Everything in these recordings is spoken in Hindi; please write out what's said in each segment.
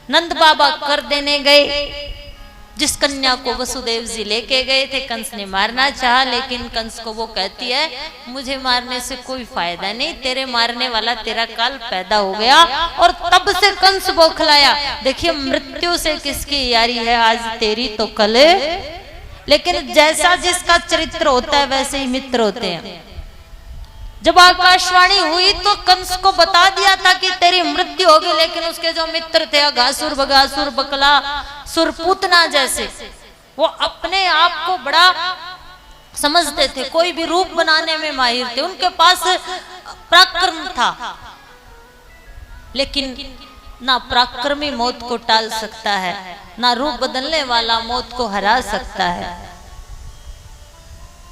नंद बाबा कर देने गए। जिस कन्या को वसुदेव जी लेके गए थे, कंस ने मारना चाहा, लेकिन कंस को वो कहती है मुझे मारने से कोई फायदा नहीं, तेरे मारने वाला तेरा काल पैदा हो गया। और तब से कंस बौखलाया। देखिए मृत्यु से किसकी यारी है, आज तेरी तो कल। लेकिन जैसा जिसका चरित्र होता है वैसे ही मित्र होते हैं। जब आकाशवाणी हुई तो कंस को बता दिया था कि तेरी मृत्यु होगी, लेकिन उसके जो मित्र थे अघासुर, बगासुर, बकला, सुरपूतना जैसे, वो अपने आप को बड़ा समझते थे, कोई भी रूप बनाने में माहिर थे, उनके पास पराक्रम था। लेकिन ना पराक्रमी मौत को टाल सकता है, ना रूप बदलने वाला मौत को हरा सकता है।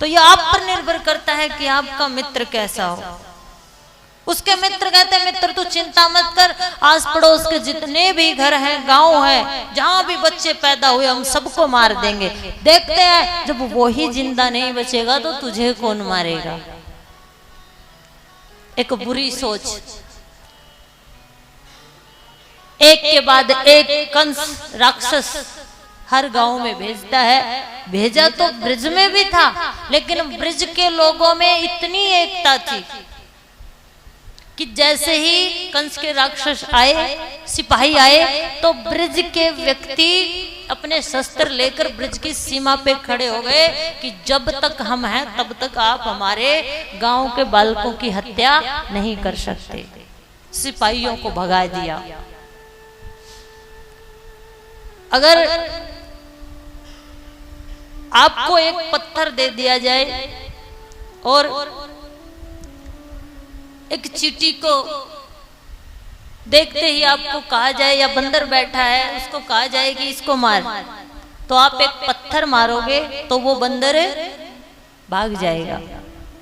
तो यह आप पर निर्भर करता है कि आपका मित्र कैसा हो। उसके मित्र कहते हैं मित्र तू चिंता मत कर, आस पड़ोस के जितने भी घर हैं, गांव है, जहां भी बच्चे पैदा हुए हम सबको मार देंगे। देखते हैं जब वो ही जिंदा नहीं बचेगा तो तुझे कौन मारेगा। एक बुरी सोच, एक के बाद एक कंस राक्षस हर गांव में भेजता है। भेजा तो ब्रज में भी था, लेकिन ब्रज के लोगों में इतनी एकता थी कि जैसे ही कंस के राक्षस आए, सिपाही आए, तो ब्रज के व्यक्ति अपने शस्त्र लेकर ब्रज की सीमा पे खड़े हो गए कि जब तक हम हैं तब तक आप हमारे गांव के बालकों की हत्या नहीं कर सकते। सिपाहियों को भगा दिया। अगर आपको एक पत्थर दे दिया जाए और एक चींटी को देखते ही आपको कहा जाए, या बंदर बैठा है उसको कहा जाए कि इसको मार, तो आप एक पत्थर मारोगे तो वो बंदर भाग जाएगा।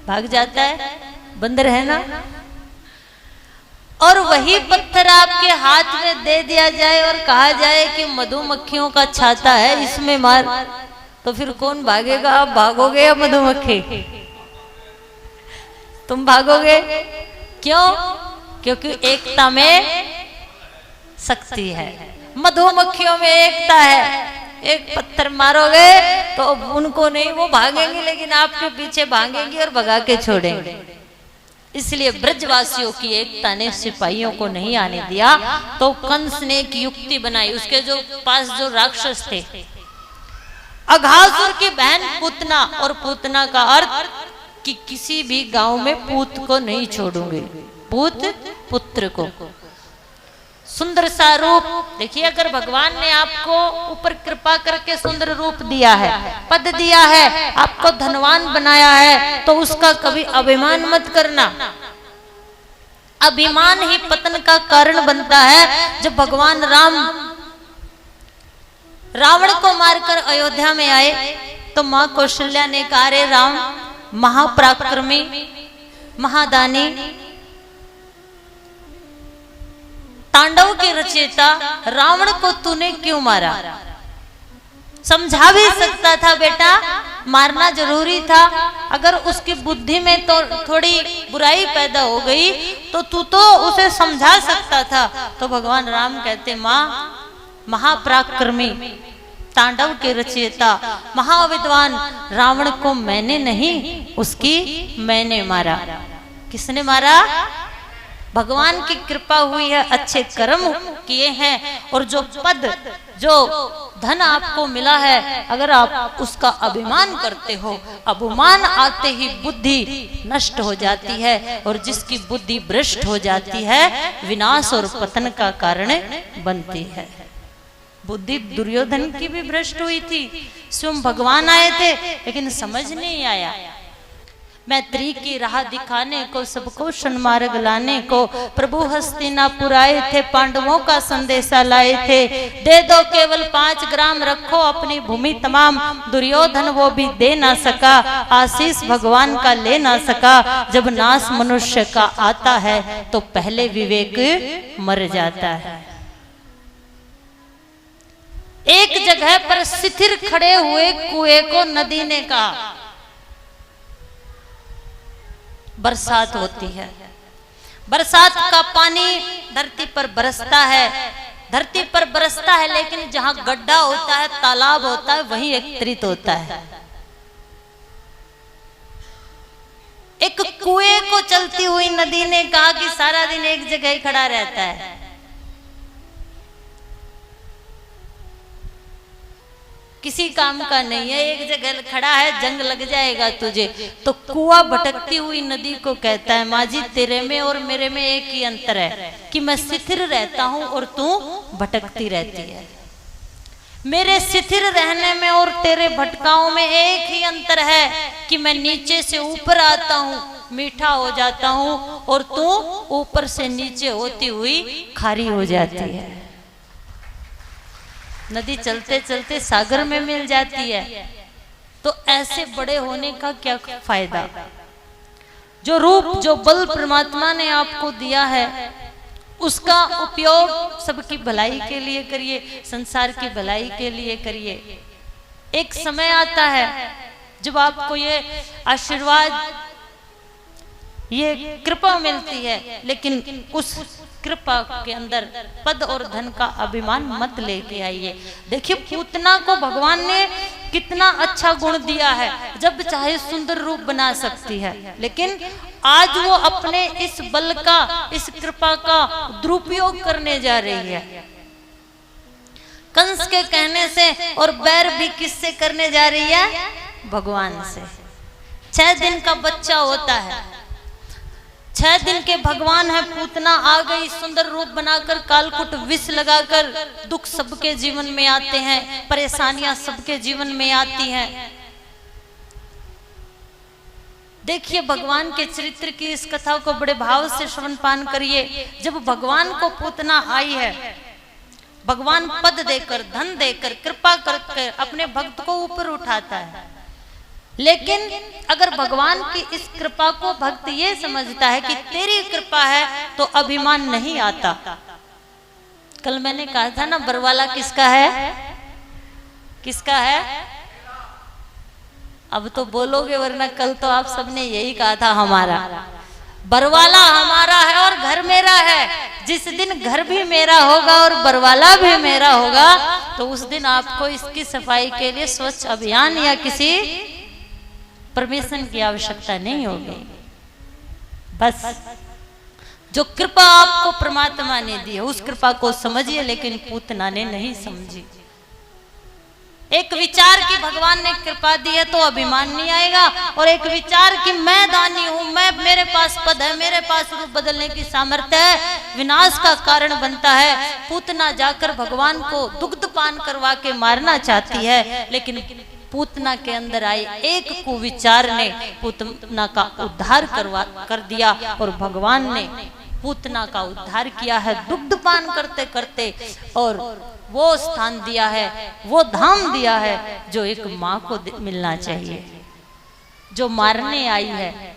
भाग जाता है, बंदर है ना। और वही पत्थर आपके हाथ में दे दिया जाए और कहा जाए कि मधुमक्खियों का छाता है, इसमें मार, तो फिर कौन भागेगा? आप भागोगे या मधुमक्खी? तुम भागोगे। क्यों? क्योंकि एकता में शक्ति है, मधुमक्खियों में एकता है। एक पत्थर मारोगे तो उनको नहीं, वो भागेंगे, लेकिन आपके पीछे भागेंगे और भगा के छोड़ेंगे। इसलिए ब्रजवासियों की एकता ने सिपाहियों को नहीं आने दिया। तो कंस ने एक युक्ति बनाई। उसके जो पास जो राक्षस थे, अघासुर की बहन पूतना, और पूतना का अर्थ कि किसी भी गांव में पूत को नहीं छोड़ूंगे, पूत पुत्र को। सुंदर सा रूप देखिए, अगर भगवान ने आपको ऊपर कृपा करके सुंदर रूप दिया है, पद दिया है, आपको धनवान बनाया है, तो उसका कभी अभिमान मत करना। अभिमान ही पतन का कारण बनता है। जब भगवान राम रावण को मारकर अयोध्या में आए तो मां कौशल्या ने कहा, रे राम महापराक्रमी, महादानी, तांडव के रचयिता, रावण को तूने क्यों मारा? समझा भी सकता था बेटा, मारना जरूरी था। अगर उसकी बुद्धि में तो थोड़ी बुराई पैदा हो गई तो तू तो उसे समझा सकता था। तो भगवान राम कहते, मां महापराक्रमी, तांडव के रचयिता, महाविद्वान रावण को मैंने नहीं, उसकी मैंने मारा। किसने मारा? भगवान की कृपा हुई है, अच्छे कर्म किए हैं, और जो पद, जो धन आपको मिला है, अगर आप उसका अभिमान करते हो, अभिमान आते ही बुद्धि नष्ट हो जाती है, और जिसकी बुद्धि भ्रष्ट हो जाती है विनाश और पतन का कारण बनती है। बुद्धि दुर्योधन की भी भ्रष्ट हुई थी। स्वयं भगवान आए थे लेकिन समझ नहीं आया। मैत्री की राह दिखाने को, सबको सन्मार्ग लाने को प्रभु हस्तिनापुर आए थे, पांडवों का संदेशा लाए थे। दे दो केवल 5 ग्राम, रखो अपनी भूमि तमाम। दुर्योधन वो भी दे ना सका, आशीष भगवान का ले ना सका। जब नाश मनुष्य का आता है तो पहले विवेक मर जाता है। एक जगह पर शिथिर खड़े हुए कुएं को नदी ने कहा, बरसात होती है, बरसात का पानी धरती पर बरसता है, धरती पर बरसता है, लेकिन जहां गड्ढा होता है, तालाब होता है, वहीं एकत्रित होता है। एक कुएं को चलती हुई नदी ने कहा कि सारा दिन एक जगह ही खड़ा रहता है। किसी काम का नहीं है, एक जगह खड़ा है, जंग लग जाएगा तुझे। तो कुआं भटकती हुई नदी को कहता है, माँ जी तेरे में और मेरे में एक ही अंतर है कि मैं स्थिर रहता हूं और तू भटकती रहती है। मेरे स्थिर रहने में और तेरे भटकाओं में एक ही अंतर है कि मैं नीचे से ऊपर आता हूं, मीठा हो जाता हूं, और तू ऊपर से नीचे होती हुई खारी हो जाती है। नदी चलते चलते सागर में मिल जाती है। तो ऐसे बड़े होने का क्या फायदा? जो रूप, जो बल परमात्मा ने आपको दिया है, उसका उपयोग सबकी भलाई के लिए करिए, संसार की भलाई के लिए करिए। एक समय आता है जब आपको ये आशीर्वाद, ये कृपा मिलती है, लेकिन उस कृपा के अंदर पद और धन का अभिमान मत लेके आइए। देखिए पूतना को भगवान ने कितना अच्छा गुण दिया है, जब चाहे सुंदर रूप बना सकती है, लेकिन आज वो अपने इस बल का, इस कृपा का दुरुपयोग करने जा रही है। कंस के कहने से, और बैर भी किससे करने जा रही है? भगवान से। 6 दिन का बच्चा होता है, 6 दिन के भगवान है, पूतना आ गई, सुंदर रूप बनाकर, कालकुट विष लगाकर, दुख सबके जीवन में आते हैं, परेशानियां सबके जीवन में आती हैं। देखिए भगवान के चरित्र की इस कथा को बड़े भाव से श्रवण पान करिए। जब भगवान को पूतना आई है, भगवान पद देकर, धन देकर, कृपा करके अपने भक्त को ऊपर उठाता है। लेकिन अगर भगवान की इस कृपा को भक्त ये समझता है कि तेरी कृपा है, तो अभिमान नहीं आता। कल मैंने कहा था ना, बरवाला किसका है? किसका है? अब तो बोलोगे, वरना कल तो आप सबने यही कहा था, हमारा बरवाला हमारा है और घर मेरा है। जिस दिन घर भी मेरा होगा और बरवाला भी मेरा होगा, तो उस दिन आपको इसकी सफाई के लिए स्वच्छ अभियान या किसी परमिशन की आवश्यकता नहीं होगी। बस जो कृपा आपको परमात्मा ने दी है, उस कृपा को समझिए, लेकिन पूतना ने नहीं समझी। एक विचार की भगवान ने कृपा दी है तो अभिमान नहीं आएगा, और एक विचार की मैं दानी हूं, मैं, मेरे पास पद है, मेरे पास रूप बदलने की सामर्थ्य है, विनाश का कारण बनता है। पूतना जाकर भगवान को दुग्ध पान करवा के मारना चाहती है, लेकिन पूतना के अंदर आए एक कुविचार ने पूतना का उद्धार कर दिया, और भगवान ने पूतना का उद्धार किया है दुग्ध पान करते करते, और वो स्थान दिया है, वो धाम दिया है जो एक माँ को मिलना चाहिए, जो मारने आई है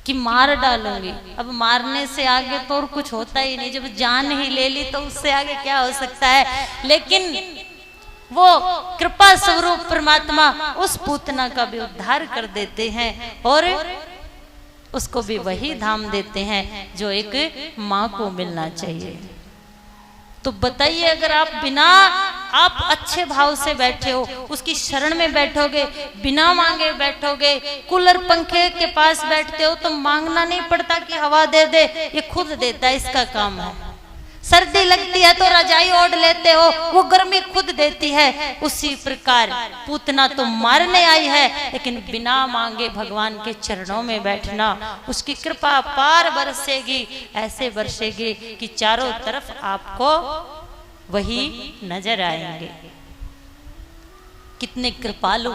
कि मार डालूंगी। अब मारने से आगे तो और कुछ होता ही नहीं, जब जान ही ले ली तो उससे आगे क्या हो सकता है। लेकिन वो कृपा स्वरूप परमात्मा उस पूतना का भी उद्धार कर देते हैं, और उसको भी वही धाम देते हैं जो एक माँ को मिलना चाहिए। तो बताइए, अगर आप बिना, आप अच्छे भाव से बैठे हो, उसकी शरण में बैठोगे, बिना मांगे बैठोगे, कूलर पंखे के पास बैठते हो, तो मांगना नहीं पड़ता कि हवा दे दे, ये खुद देता है, इसका काम है। सर्दी लगती है तो रजाई ओढ़ लेते हो, वो गर्मी खुद देती है। उसी प्रकार पूतना तो मारने आई है, लेकिन बिना मांगे भगवान के चरणों में बैठना, उसकी कृपा पार बरसेगी, ऐसे बरसेगी कि चारों तरफ आपको वही नजर आएंगे। कितने कृपालु,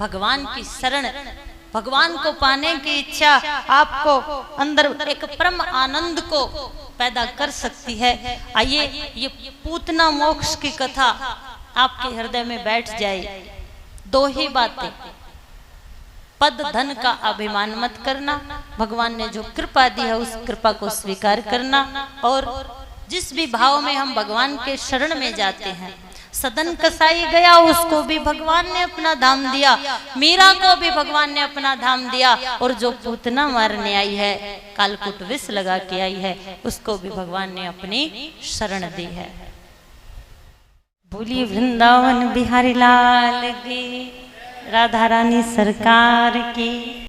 भगवान की शरण, भगवान को पाने की इच्छा आपको अंदर एक परम आनंद को पैदा कर सकती है। आइए ये पूतना मोक्ष की कथा आपके हृदय में बैठ जाए। 2 ही बातें, पद धन का अभिमान मत करना, भगवान ने जो कृपा दी है उस कृपा को स्वीकार करना, और जिस भी भाव में हम भगवान के शरण में जाते हैं, सदन कसाई गया, उसको भी भगवान ने अपना धाम दिया, मीरा को भी भगवान ने अपना धाम दिया, और जो पूतना मारने आई है, कालकुट विष लगा के आई है, उसको भी भगवान ने अपनी शरण दी है। बोलिए वृंदावन बिहारी लाल की, राधा रानी सरकार की।